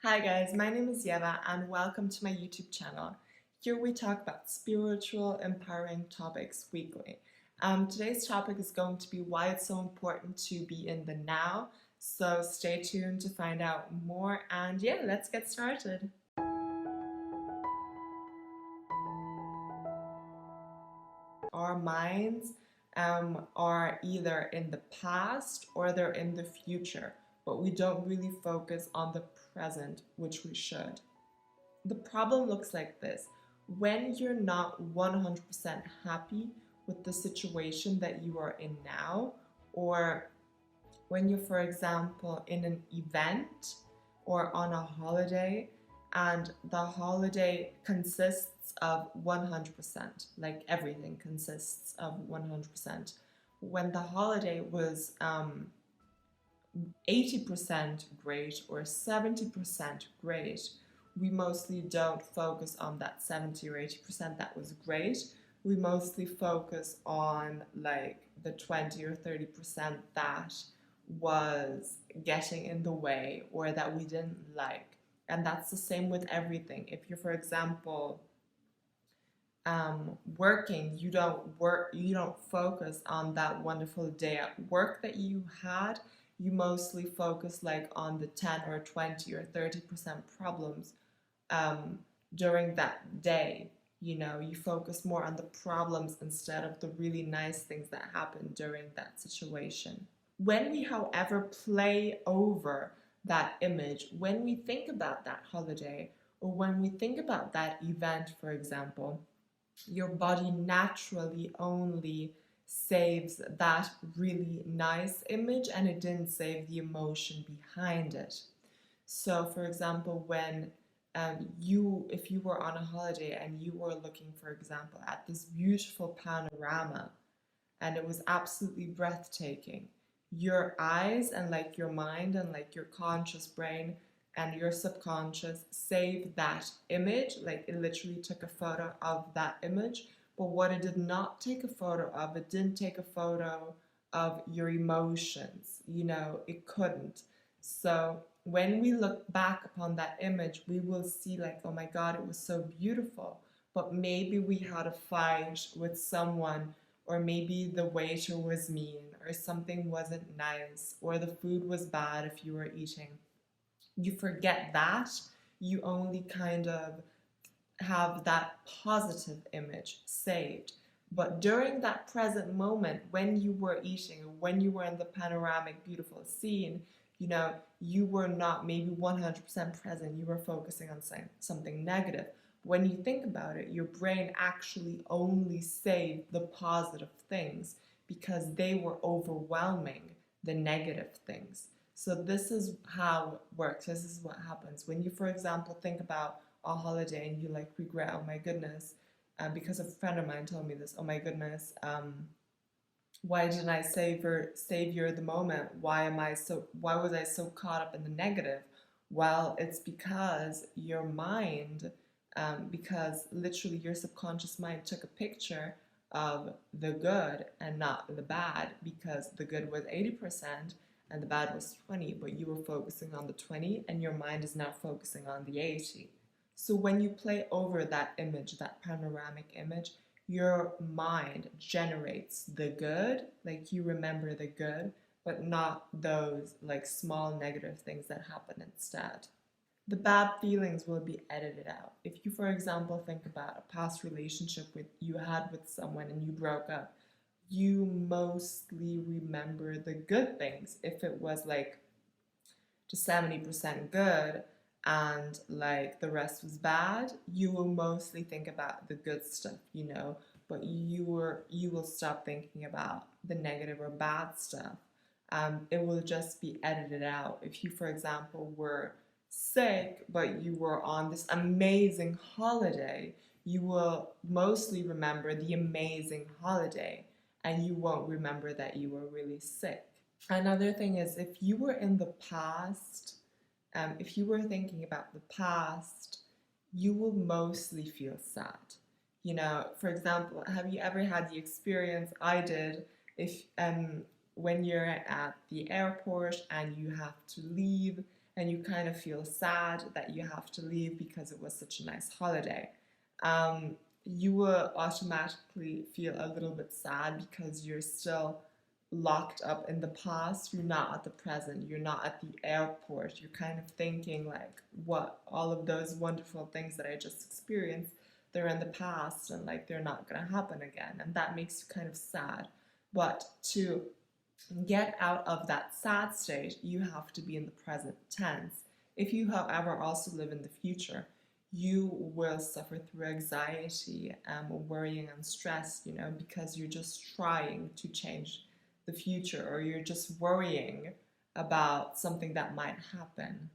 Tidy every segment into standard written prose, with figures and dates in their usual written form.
Hi guys, my name is Yeva and welcome to my YouTube channel. Here we talk about spiritual, empowering topics weekly. Today's topic is going to be why it's so important to be in the now. So stay tuned to find out more and yeah, let's get started. Our minds are either in the past or they're in the future, but we don't really focus on the present, which we should. The problem looks like this. When you're not 100% happy with the situation that you are in now, or when you're, for example, in an event or on a holiday, and the holiday consists of 100%, like everything consists of 100%. When the holiday was 80% great or 70% great, we mostly don't focus on that 70 or 80% that was great. We mostly focus on like the 20 or 30% that was getting in the way or that we didn't like. And that's the same with everything. If you're, for example, working, you don't focus on that wonderful day at work that you had. You mostly focus like on the 10 or 20 or 30% problems during that day. You focus more on the problems instead of the really nice things that happened during that situation. When we, however, play over that image, when we think about that holiday or when we think about that event, for example, your body naturally only saves that really nice image and it didn't save the emotion behind it. So, for example, when if you were on a holiday and you were looking, for example, at this beautiful panorama and it was absolutely breathtaking, your eyes and like your mind and like your conscious brain and your subconscious saved that image. Like it literally took a photo of that image. But what it did not take a photo of, it didn't take a photo of your emotions. It couldn't. So when we look back upon that image, we will see like, oh my God, it was so beautiful. But maybe we had a fight with someone, or maybe the waiter was mean, or something wasn't nice, or the food was bad if you were eating. You forget that. You only kind of have that positive image saved. But during that present moment, when you were eating, when you were in the panoramic, beautiful scene, you were not maybe 100% present. You were focusing on something negative. When you think about it, your brain actually only saved the positive things because they were overwhelming the negative things. So this is how it works. This is what happens. When you, for example, think about a holiday and you like regret, oh my goodness, because a friend of mine told me this, oh my goodness, why didn't I savor the moment? Why was I so caught up in the negative? Well, it's because your mind, because literally your subconscious mind took a picture of the good and not the bad, because the good was 80% and the bad was 20, but you were focusing on the 20 and your mind is now focusing on the 80. So when you play over that image, that panoramic image, your mind generates the good, like you remember the good, but not those like small negative things that happen instead. The bad feelings will be edited out. If you, for example, think about a past relationship you had with someone and you broke up, you mostly remember the good things. If it was like just 70% good and like the rest was bad, you will mostly think about the good stuff, but you will stop thinking about the negative or bad stuff. It will just be edited out. If you, for example, were sick but you were on this amazing holiday, you will mostly remember the amazing holiday and you won't remember that you were really sick. Another thing is, if you were in the past, if you were thinking about the past, you will mostly feel sad. For example, have you ever had the experience I did, if when you're at the airport and you have to leave and you kind of feel sad that you have to leave because it was such a nice holiday. You will automatically feel a little bit sad because you're still locked up in the past. You're not at the present. You're not at the airport. You're kind of thinking like, what, all of those wonderful things that I just experienced, they're in the past and like they're not going to happen again. And that makes you kind of sad. But to get out of that sad state, you have to be in the present tense. If you, however, also live in the future, you will suffer through anxiety, worrying and stress, because you're just trying to change the future, or you're just worrying about something that might happen.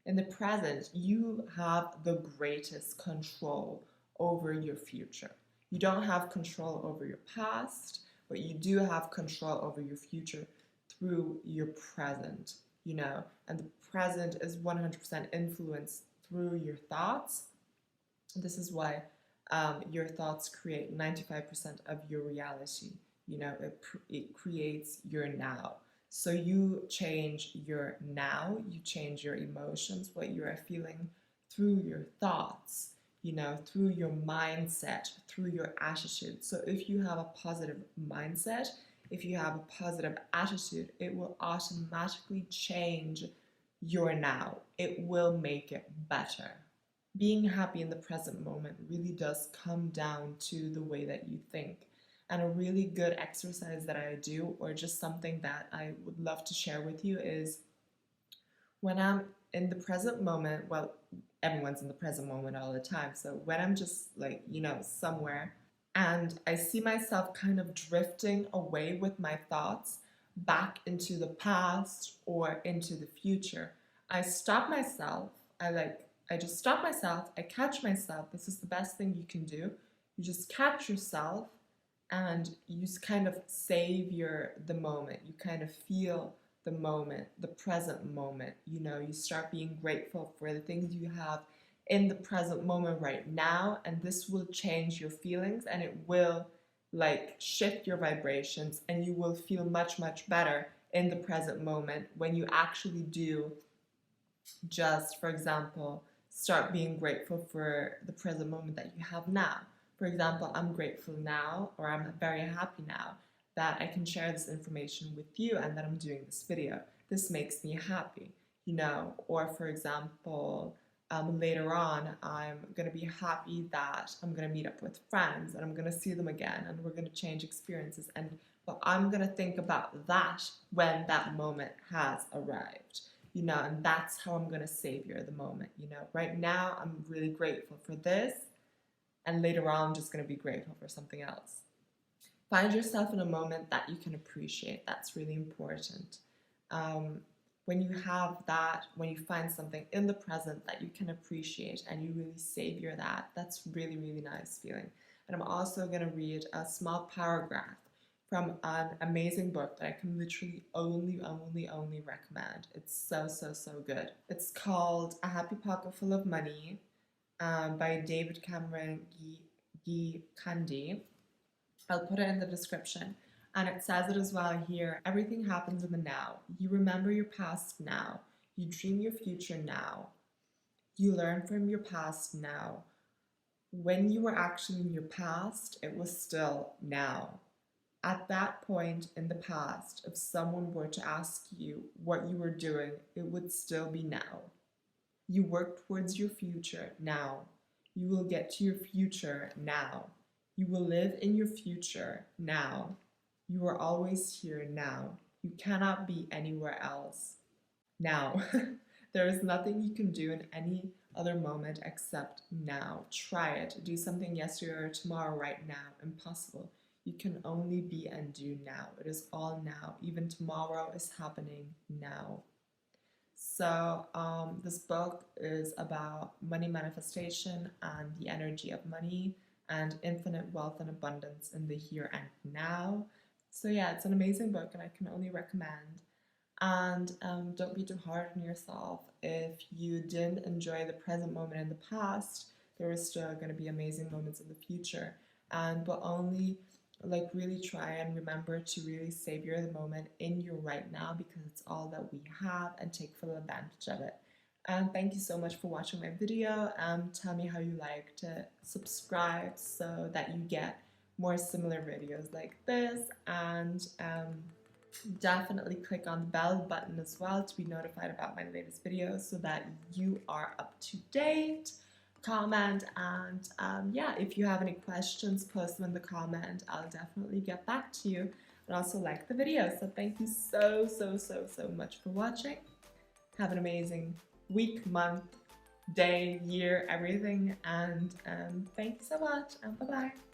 In the present, you have the greatest control over your future. You don't have control over your past, but you do have control over your future through your present, and the present is 100% influenced through your thoughts. This is why your thoughts create 95% of your reality. It creates your now. So you change your now, you change your emotions, what you are feeling through your thoughts, through your mindset, through your attitude. So if you have a positive mindset, if you have a positive attitude, it will automatically change your now. It will make it better. Being happy in the present moment really does come down to the way that you think. And a really good exercise that I do, or just something that I would love to share with you, is when I'm in the present moment, well, everyone's in the present moment all the time. So when I'm just like, somewhere and I see myself kind of drifting away with my thoughts back into the past or into the future, I stop myself. I just stop myself. I catch myself. This is the best thing you can do. You just catch yourself and you just kind of savor the moment. You kind of feel the moment, the present moment. You start being grateful for the things you have in the present moment right now, and this will change your feelings, and it will shift your vibrations, and you will feel much, much better in the present moment when you actually do just, for example, start being grateful for the present moment that you have now. For example, I'm grateful now, or I'm very happy now that I can share this information with you and that I'm doing this video. This makes me happy, or for example, later on, I'm going to be happy that I'm going to meet up with friends and I'm going to see them again and we're going to change experiences. But I'm going to think about that when that moment has arrived, and that's how I'm going to savor the moment. Right now, I'm really grateful for this, and later on, I'm just going to be grateful for something else. Find yourself in a moment that you can appreciate. That's really important. When you have that, when you find something in the present that you can appreciate and you really savor that, that's really, really nice feeling. And I'm also going to read a small paragraph from an amazing book that I can literally only recommend. It's so, so, so good. It's called A Happy Pocket Full of Money by David Cameron Gikandi. I'll put it in the description. And it says it as well here. Everything happens in the now. You remember your past now. You dream your future now. You learn from your past now. When you were actually in your past, it was still now. At that point in the past, if someone were to ask you what you were doing, it would still be now. You work towards your future now. You will get to your future now. You will live in your future now. You are always here now. You cannot be anywhere else now. There is nothing you can do in any other moment except now. Try it. Do something yesterday or tomorrow right now. Impossible. You can only be and do now. It is all now. Even tomorrow is happening now. So this book is about money manifestation and the energy of money and infinite wealth and abundance in the here and now. So yeah, it's an amazing book and I can only recommend. And don't be too hard on yourself. If you didn't enjoy the present moment in the past, there is still going to be amazing moments in the future. But only really try and remember to really savor the moment in your right now, because it's all that we have, and take full advantage of it. And thank you so much for watching my video. Tell me how you liked it. Subscribe so that you get more similar videos like this, and definitely click on the bell button as well to be notified about my latest videos so that you are up to date. Comment, and yeah, if you have any questions, post them in the comment. I'll definitely get back to you, and also like the video. So thank you so much for watching. Have an amazing week, month, day, year, everything, and thank you so much, and bye bye.